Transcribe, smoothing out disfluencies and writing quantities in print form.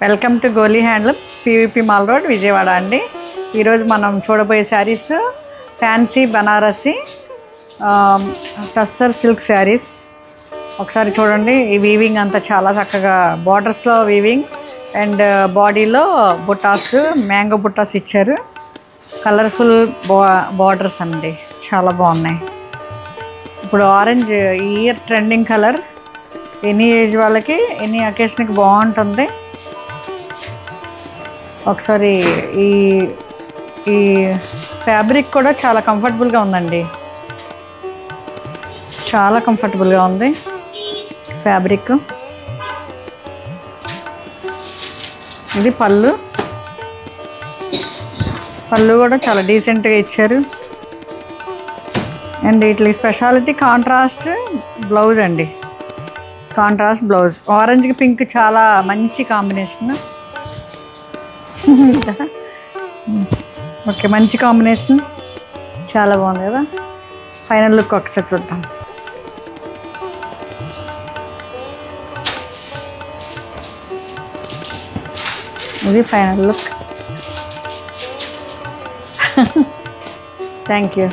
Welcome to Goli handlooms PVP mall road Vijayawada అండి. ఈరోజు మనం చూడబోయే శారీస్ ఫ్యాన్సీ బనారసి టస్సర్ సిల్క్ శారీస్. ఒకసారి చూడండి, ఈ వీవింగ్ అంతా చాలా చక్కగా బార్డర్స్లో వీవింగ్ అండ్ బాడీలో బుట్టాస్, మ్యాంగో బుట్టాస్ ఇచ్చారు. కలర్ఫుల్ బార్డర్స్ అండి, చాలా బాగున్నాయి. ఇప్పుడు ఆరెంజ్ ఈ year trending colour. Any age వాళ్ళకి ఎనీ అకేషన్కి బాగుంటుంది. ఒకసారి ఈ ఈ ఫ్యాబ్రిక్ కూడా చాలా కంఫర్టబుల్గా ఉందండి, చాలా కంఫర్టబుల్గా ఉంది ఫ్యాబ్రిక్. ఇది పళ్ళు కూడా చాలా డీసెంట్గా ఇచ్చారు. అండ్ వీటి స్పెషాలిటీ కాంట్రాస్ట్ బ్లౌజ్ అండి, కాంట్రాస్ట్ బ్లౌజ్. ఆరెంజ్కి పింక్ చాలా మంచి కాంబినేషన్. ఓకే, మంచి కాంబినేషన్, చాలా బాగుంది కదా. ఫైనల్ లుక్ ఒకసారి చూద్దాం. ఇది ఫైనల్ లుక్. Thank you.